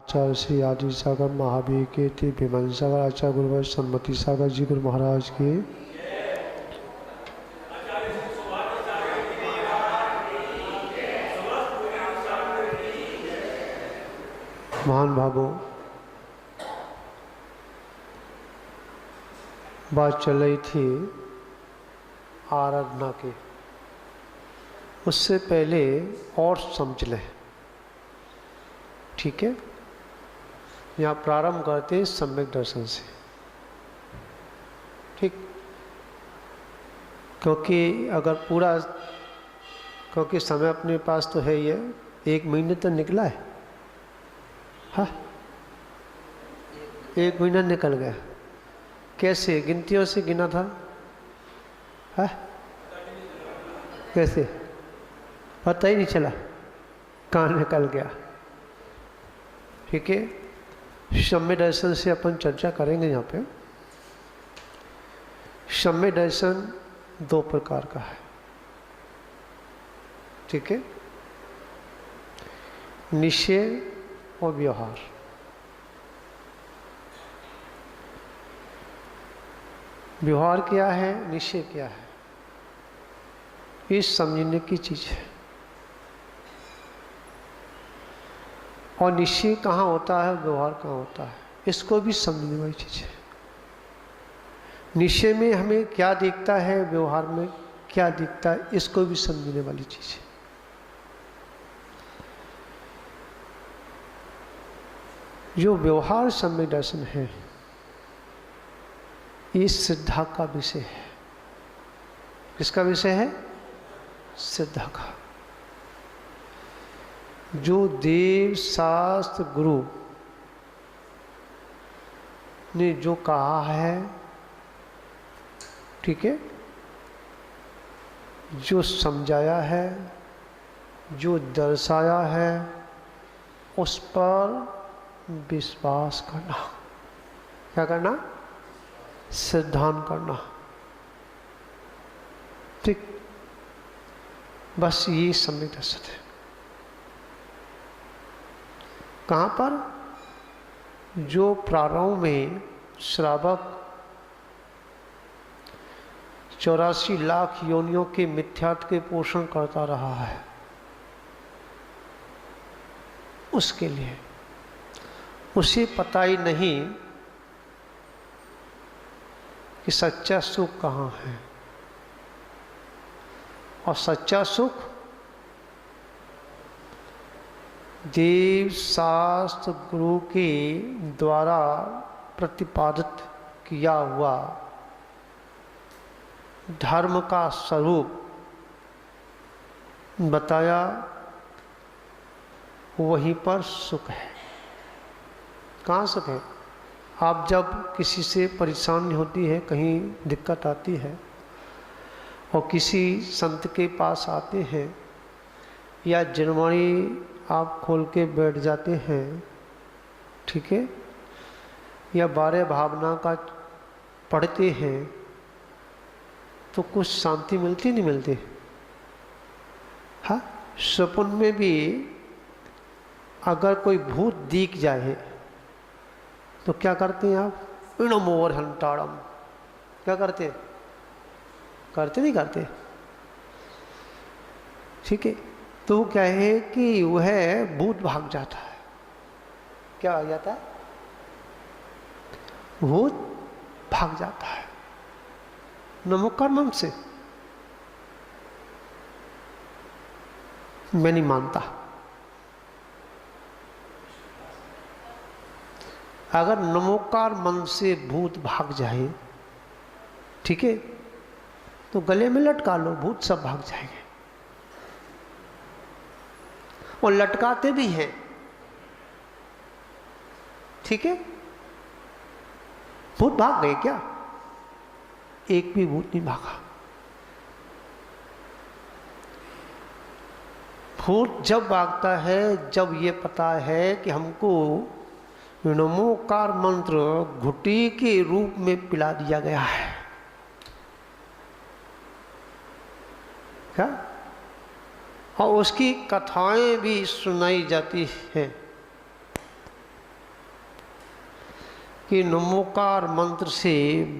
आचार्य श्री आदि सागर महावीर के थे विमन सागर आचार्य गुरुवर सम्मति सागर जी गुरु महाराज के महान भागों। बात चल रही थी आराधना की। उससे पहले और समझ लें, ठीक है। यहाँ प्रारंभ करते हैं सम्यक दर्शन से, ठीक। क्योंकि अगर पूरा, क्योंकि समय अपने पास तो है ही है, 1 महीने तो निकला है। हाँ, 1 महीना निकल गया। कैसे गिनतियों से गिना था? हाँ, कैसे पता ही नहीं चला कहाँ निकल गया, ठीक है। सम्य दर्शन से अपन चर्चा करेंगे। यहाँ पे सम्य दर्शन 2 प्रकार का है, ठीक है। निश्चय और व्यवहार। व्यवहार क्या है, निश्चय क्या है, ये समझने की चीज है। और निश्चय कहाँ होता है, व्यवहार कहाँ होता है, इसको भी समझने वाली चीज है। निश्चय में हमें क्या दिखता है, व्यवहार में क्या दिखता है, इसको भी समझने वाली चीज है। जो व्यवहार सम्यक दर्शन है, ये श्रद्धा का विषय है। किसका विषय है? श्रद्धा का। जो देव शास्त्र गुरु ने जो कहा है, ठीक है, जो समझाया है, जो दर्शाया है, उस पर विश्वास करना। क्या करना? श्रद्धान करना, ठीक। बस ये सम्यक दर्शन है। कहाँ पर? जो प्रारंभ में श्रावक 84 लाख योनियों के मिथ्यात्व के पोषण करता रहा है, उसके लिए उसे पता ही नहीं कि सच्चा सुख कहाँ है। और सच्चा सुख देव शास्त्र गुरु के द्वारा प्रतिपादित किया हुआ धर्म का स्वरूप बताया, वहीं पर सुख है। कहाँ सुख है? आप जब किसी से परेशानी होती है, कहीं दिक्कत आती है और किसी संत के पास आते हैं, या जनवाणी आप खोल के बैठ जाते हैं, ठीक है, या 12 भावना का पढ़ते हैं, तो कुछ शांति मिलती नहीं मिलती? हाँ, सपन में भी अगर कोई भूत दिख जाए तो क्या करते हैं आप? इणमोर हंटाड़म। क्या करते? करते नहीं करते, ठीक है। तो क्या है कि वह भूत भाग जाता है। क्या हो जाता है? भूत भाग जाता है नमोकर्मम से। मैं नहीं मानता। अगर नमोकार मन से भूत भाग जाए, ठीक है, तो गले में लटका लो, भूत सब भाग जाएंगे। और लटकाते भी हैं, ठीक है। भूत भाग गए क्या? एक भी भूत नहीं भागा। भूत जब भागता है, जब ये पता है कि हमको नमोकार मंत्र घुटी के रूप में पिला दिया गया है। क्या? और उसकी कथाएं भी सुनाई जाती हैं, कि नमोकार मंत्र से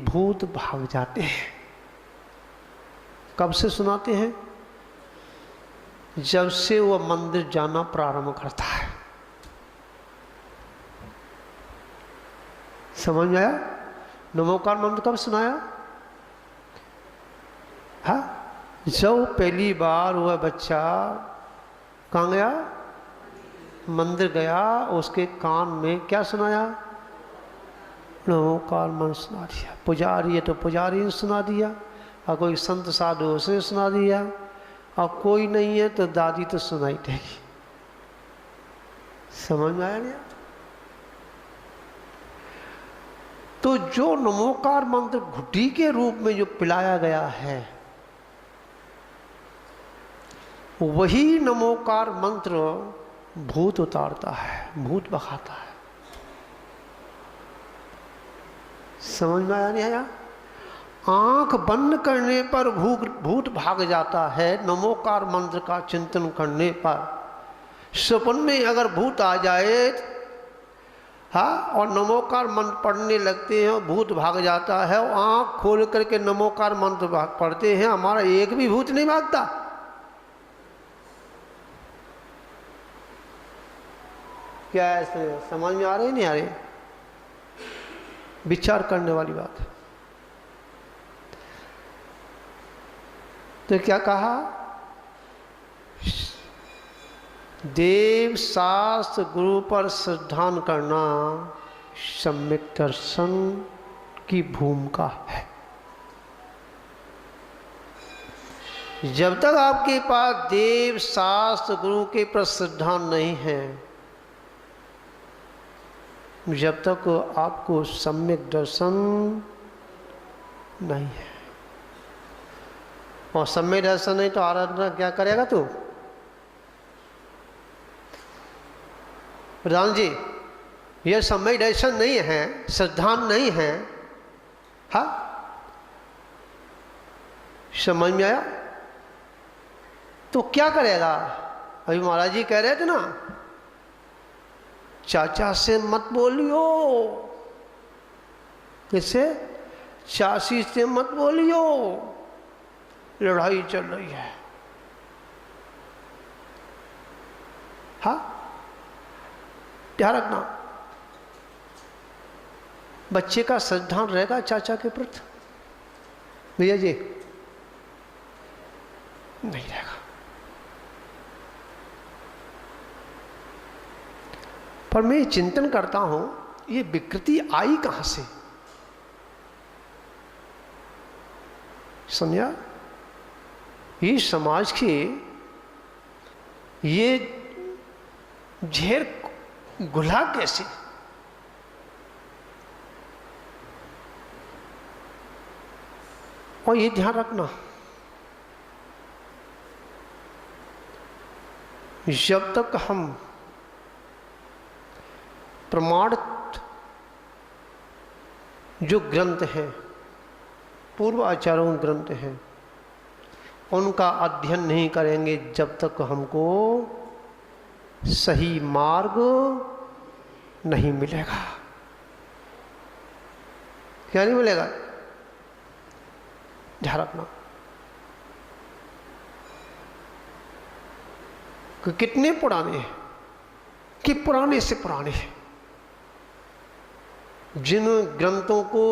भूत भाग जाते हैं। कब से सुनाते हैं? जब से वह मंदिर जाना प्रारंभ करता है। समझ में आया? नमोकार मंत्र कब सुनाया? हाँ, जब पहली बार वह बच्चा कहाँ गया? मंदिर गया, उसके कान में क्या सुनाया? नमोकार मंत्र सुना दिया। पुजारी है तो पुजारी ने सुना दिया, और कोई संत साधु उसने सुना दिया, और कोई नहीं है तो दादी तो सुनाई देगी। समझ में आया नहीं? तो जो नमोकार मंत्र घुट्टी के रूप में जो पिलाया गया है, वही नमोकार मंत्र भूत उतारता है, भूत भगाता है। समझ में आया नहीं आया? आंख बंद करने पर भूत भाग जाता है, नमोकार मंत्र का चिंतन करने पर। सपन में अगर भूत आ जाए, हाँ, और नमोकार मंत्र पढ़ने लगते हैं, भूत भाग जाता है। और आंख खोल करके नमोकार मंत्र पढ़ते हैं, हमारा एक भी भूत नहीं भागता। क्या ऐसे समझ में आ रहे नहीं आ रहे? विचार करने वाली बात है। तो क्या कहा? देव शास्त्र गुरु पर श्रद्धा करना सम्यक दर्शन की भूमिका है। जब तक आपके पास देव शास्त्र गुरु के पर श्रद्धा नहीं है, जब तक आपको सम्यक दर्शन नहीं है। और सम्यक दर्शन नहीं तो आराधना क्या करेगा तू? प्रधान जी, यह सम्यक दर्शन नहीं है, श्रद्धा नहीं है, हाँ, समझ में आया? तो क्या करेगा? अभी महाराज जी कह रहे थे ना, चाचा से मत बोलियो। किससे? चाची से मत बोलियो, लड़ाई चल रही है। हाँ, ध्यान रखना, बच्चे का श्रद्धा रहेगा चाचा के प्रति? भैया जी नहीं रहेगा। पर मैं चिंतन करता हूं, ये विकृति आई कहां से? समझा? ये समाज के ये झेर घुला कैसे? और ये ध्यान रखना, जब तक हम प्रमाणित जो ग्रंथ हैं, पूर्व आचार्यों ग्रंथ हैं, उनका अध्ययन नहीं करेंगे, जब तक हमको सही मार्ग नहीं मिलेगा। क्या नहीं मिलेगा? ध्यान रखना कि कितने पुराने हैं, कि पुराने से पुराने हैं, जिन ग्रंथों को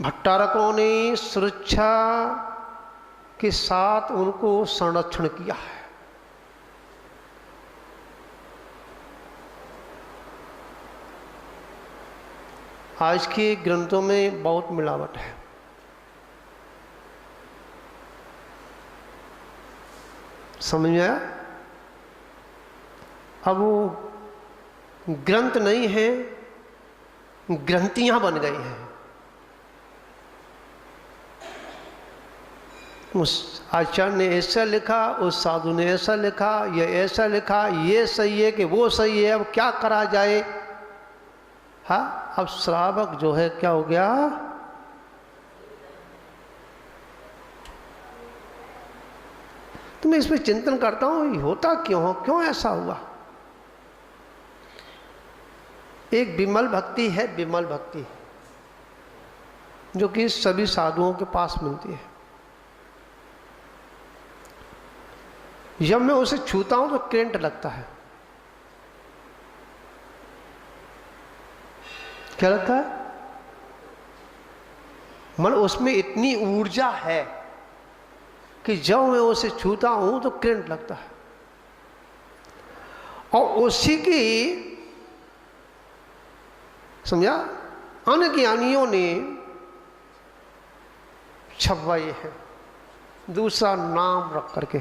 भट्टारकों ने सुरक्षा के साथ उनको संरक्षण किया है। आज के ग्रंथों में बहुत मिलावट है। समझ में आया? अब वो ग्रंथ नहीं है, ग्रंथियां बन गई हैं। उस आचार्य ने ऐसा लिखा, उस साधु ने ऐसा लिखा, ये ऐसा लिखा, ये सही है कि वो सही है, अब क्या करा जाए? हाँ, अब श्रावक जो है क्या हो गया? तो मैं इसमें चिंतन करता हूं, होता क्यों हो, क्यों ऐसा हुआ? एक विमल भक्ति है, विमल भक्ति, जो कि सभी साधुओं के पास मिलती है। जब मैं उसे छूता हूं तो करंट लगता है। क्या लगता है? मन उसमें इतनी ऊर्जा है कि जब मैं उसे छूता हूं तो करंट लगता है। और उसी की, समझा, अनज्ञानियों ने छपवाई है दूसरा नाम रख करके,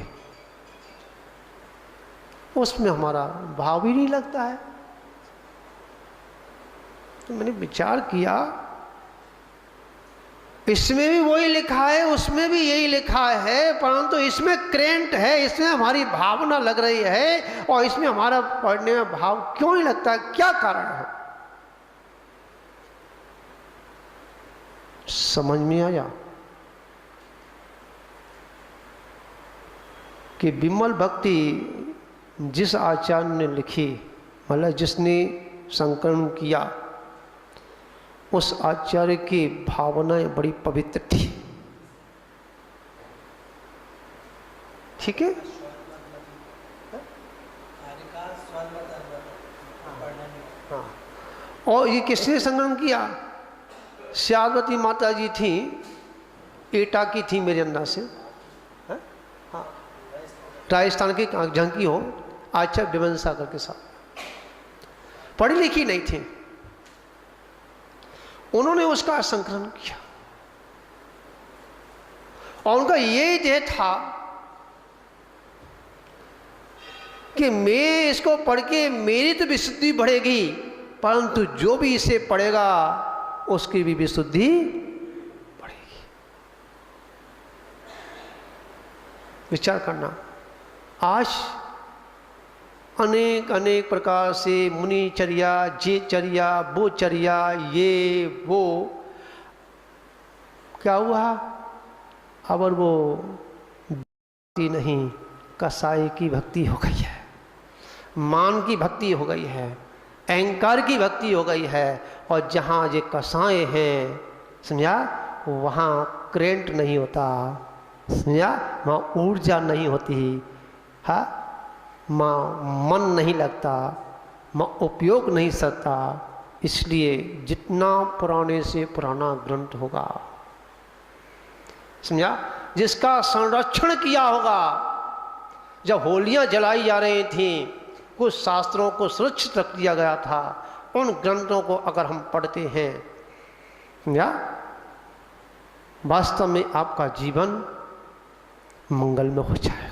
उसमें हमारा भाव ही नहीं लगता है। तो मैंने विचार किया, इसमें भी वही लिखा है, उसमें भी यही लिखा है, परंतु इसमें करंट है, इसमें हमारी भावना लग रही है, और इसमें हमारा पढ़ने में भाव क्यों नहीं लगता है? क्या कारण है? समझ में आया कि विमल भक्ति जिस आचार्य ने लिखी, मतलब जिसने संकलन किया, उस आचार्य की भावनाएं बड़ी पवित्र थी। ठीक है? हाँ। और ये किसने संकलन किया? श्यामवती माता जी थी, एटा की थी मेरे अंदर से, हाँ, राजस्थान की झांकी हो, आचार्य विमल सागर के साथ, पढ़ी लिखी नहीं थी। उन्होंने उसका संकलन किया और उनका ये ध्येय था कि मैं इसको पढ़ के मेरी तो विशुद्धि बढ़ेगी, परंतु जो भी इसे पढ़ेगा उसकी भी विशुद्धि बढ़ेगी। विचार करना, आज अनेक अनेक प्रकार से मुनिचर्या, जे चर्या, वो चर्या, ये वो, क्या हुआ? अब वो भक्ति नहीं, कसाई की भक्ति हो गई है, मान की भक्ति हो गई है, अहंकार की भक्ति हो गई है। और जहाँ ये कसाई हैं, समझा, वहाँ करंट नहीं होता, समझा, वहाँ ऊर्जा नहीं होती, हाँ, मन नहीं लगता, उपयोग नहीं सकता। इसलिए जितना पुराने से पुराना ग्रंथ होगा, समझा, जिसका संरक्षण किया होगा, जब होलियां जलाई जा रही थी, कुछ शास्त्रों को सुरक्षित रख दिया गया था, उन ग्रंथों को अगर हम पढ़ते हैं, समझा, वास्तव में आपका जीवन मंगलमय हो जाएगा।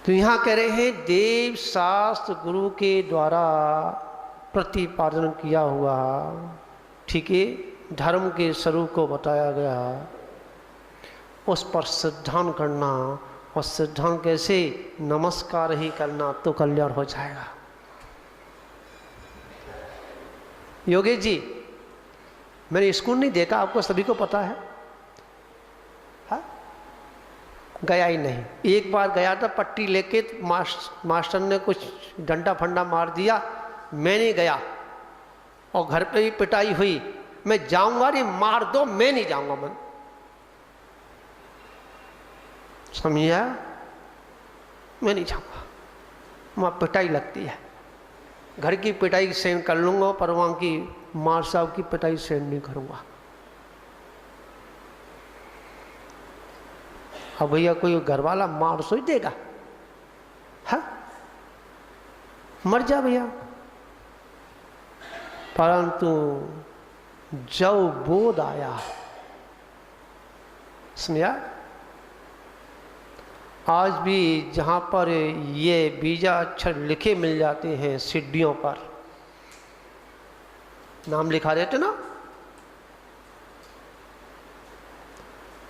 तो यहां कह रहे हैं देव शास्त्र गुरु के द्वारा प्रतिपादन किया हुआ, ठीक है, धर्म के स्वरूप को बताया गया, उस पर सिद्धांत करना, और सिद्धांत कैसे? नमस्कार ही करना तो कल्याण हो जाएगा। योगेश जी, मैंने स्कूल नहीं देखा, आपको सभी को पता है, हा? गया ही नहीं। एक बार गया था, पट्टी लेके मास्टर ने कुछ डंडा फंडा मार दिया, मैं नहीं गया, और घर पे भी पिटाई हुई, मैं जाऊंगा नहीं, मार दो, मैं नहीं जाऊंगा। मैं समझिए, मैं नहीं जाऊंगा, वहाँ पिटाई लगती है। घर की पिटाई सहन कर लूंगा, पर वहाँ की मार साहब की पिटाई सहन नहीं करूंगा। अब भैया कोई घर वाला मार सोच देगा? हाँ, मर जा भैया। परंतु जब बोध आया, समझा, आज भी जहाँ पर ये बीजा अक्षर लिखे मिल जाते हैं, सीढ़ियों पर नाम लिखा देते ना,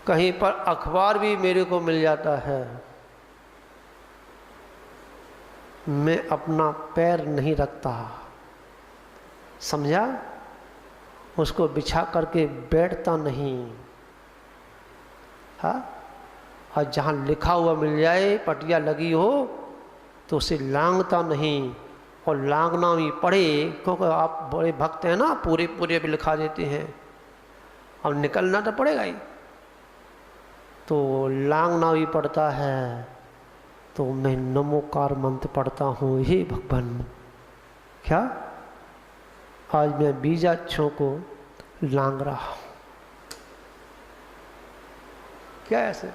कहीं पर अखबार भी मेरे को मिल जाता है, मैं अपना पैर नहीं रखता, समझा, उसको बिछा करके बैठता नहीं। हाँ, और जहाँ लिखा हुआ मिल जाए, पटिया लगी हो, तो उसे लांघता नहीं, और लांघना भी पड़े, क्योंकि आप बड़े भक्त हैं ना, पूरे पूरे भी लिखा देते हैं, अब निकलना तो पड़ेगा ही, तो लांघना भी पड़ता है। तो मैं नमोकार मंत्र पढ़ता हूँ, हे भगवान, क्या आज मैं बीजाक्षरों को लांघ रहा हूँ। क्या ऐसे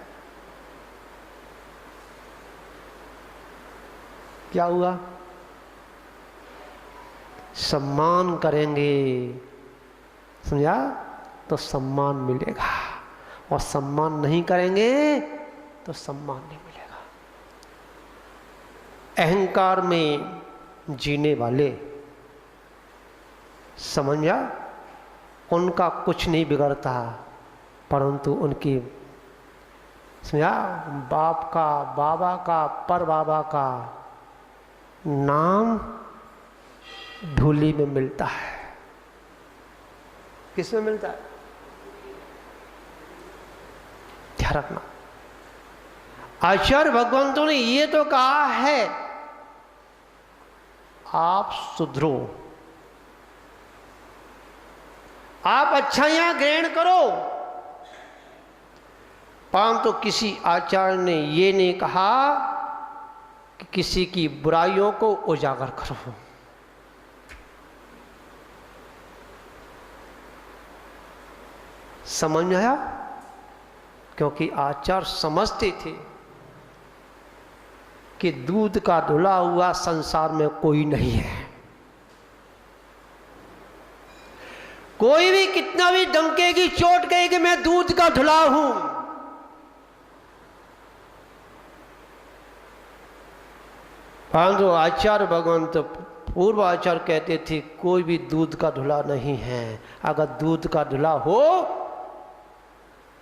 क्या हुआ? सम्मान करेंगे, समझा, तो सम्मान मिलेगा, और सम्मान नहीं करेंगे तो सम्मान नहीं मिलेगा। अहंकार में जीने वाले, समझा, उनका कुछ नहीं बिगड़ता, परंतु उनकी, समझा, बाप का, बाबा का, पर बाबा का नाम धूली में मिलता है। किस में मिलता है? ध्यान रखना। आचार्य भगवंतों ने ये तो कहा है, आप सुधरो, आप अच्छाइयां ग्रहण करो, परंतु किसी आचार्य ने ये नहीं कहा कि किसी की बुराइयों को उजागर करो। समझ में आया? क्योंकि आचार्य समझते थे कि दूध का धुला हुआ संसार में कोई नहीं है। कोई भी कितना भी डंकेगी, चोट कहे कि मैं दूध का धुला हूं, परंतु आचार्य भगवान तो पूर्व आचार्य कहते थे कोई भी दूध का धुला नहीं है। अगर दूध का धुला हो,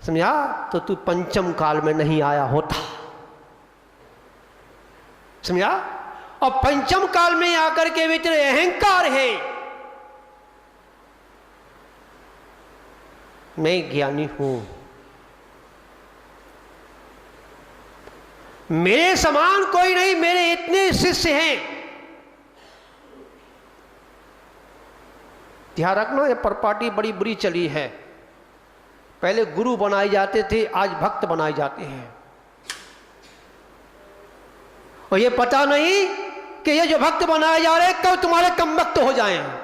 समझा, तो तू पंचम काल में नहीं आया होता, समझा। और पंचम काल में आकर के भी तेरे अहंकार है, मैं ज्ञानी हूं, मेरे समान कोई नहीं, मेरे इतने शिष्य हैं। ध्यान रखना, ये परपाटी बड़ी बुरी चली है। पहले गुरु बनाए जाते थे, आज भक्त बनाए जाते हैं, और ये पता नहीं कि ये जो भक्त बनाए जा रहे हैं कब तुम्हारे कम वक्त हो जाएं।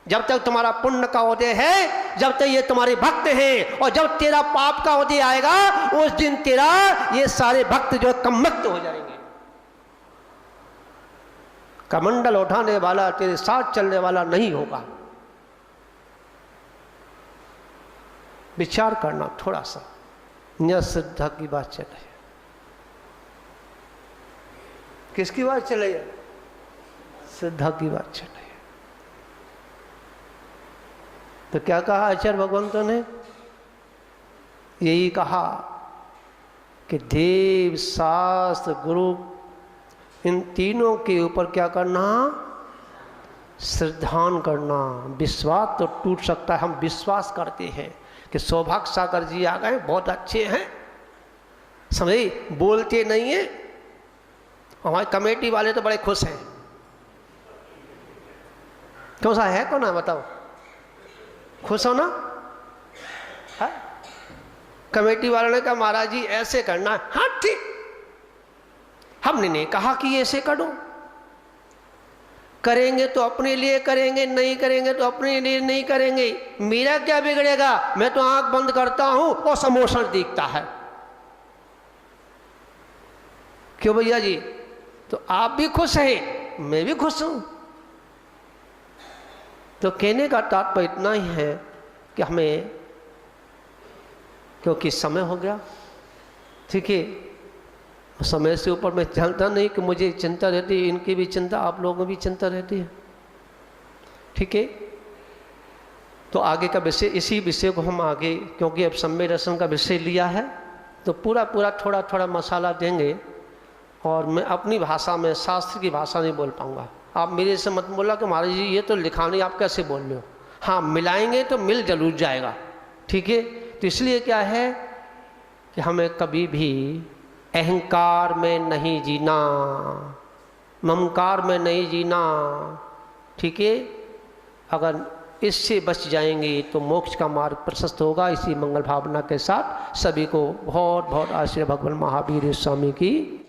जब तक तुम्हारा पुण्य का उदय है, जब तक ये तुम्हारे भक्त हैं, और जब तेरा पाप का उदय आएगा, उस दिन तेरा ये सारे भक्त जो कम वक्त हो जाएंगे। कमंडल उठाने वाला, तेरे साथ चलने वाला नहीं होगा। विचार करना थोड़ा सा। यह श्रद्धा की बात चल रही है। किसकी बात चल रही है? श्रद्धा की बात चल रही है। तो क्या कहा आचार्य भगवंतों ने? यही कहा कि देव, शास्त्र, गुरु, इन तीनों के ऊपर क्या करना? श्रद्धान करना। विश्वास तो टूट सकता है, हम विश्वास करते हैं कि सौभाग्य सागर जी आ गए, बहुत अच्छे हैं, समझे, बोलते नहीं है। हमारे कमेटी वाले तो बड़े खुश हैं। क्यों सा है कौन है बताओ? खुश हो ना? है? कमेटी वालों ने कहा महाराज जी ऐसे करना है। हाँ ठीक, हमने नहीं कहा कि ऐसे करो, करेंगे तो अपने लिए करेंगे, नहीं करेंगे तो अपने लिए नहीं करेंगे, मेरा क्या बिगड़ेगा? मैं तो आंख बंद करता हूं और समोसन दिखता है। क्यों भैया जी? तो आप भी खुश हैं, मैं भी खुश हूं। तो कहने का तात्पर्य इतना ही है कि हमें, क्योंकि समय हो गया, ठीक है, समय से ऊपर मैं जानता नहीं कि मुझे चिंता रहती है, इनकी भी चिंता, आप लोगों की भी चिंता रहती है, ठीक है। तो आगे का विषय, इसी विषय को हम आगे, क्योंकि अब सम्य दर्शन का विषय लिया है, तो पूरा पूरा थोड़ा थोड़ा मसाला देंगे, और मैं अपनी भाषा में, शास्त्र की भाषा नहीं बोल पाऊंगा। आप मेरे से मत बोला कि महाराज जी ये तो लिखा नहीं, आप कैसे बोल रहे हो? हाँ, मिलाएंगे तो मिल जरूर जाएगा, ठीक है। तो इसलिए क्या है कि हमें कभी भी अहंकार में नहीं जीना, ममकार में नहीं जीना, ठीक है। अगर इससे बच जाएंगे तो मोक्ष का मार्ग प्रशस्त होगा। इसी मंगल भावना के साथ सभी को बहुत बहुत आशीर्वाद भगवान महावीर स्वामी की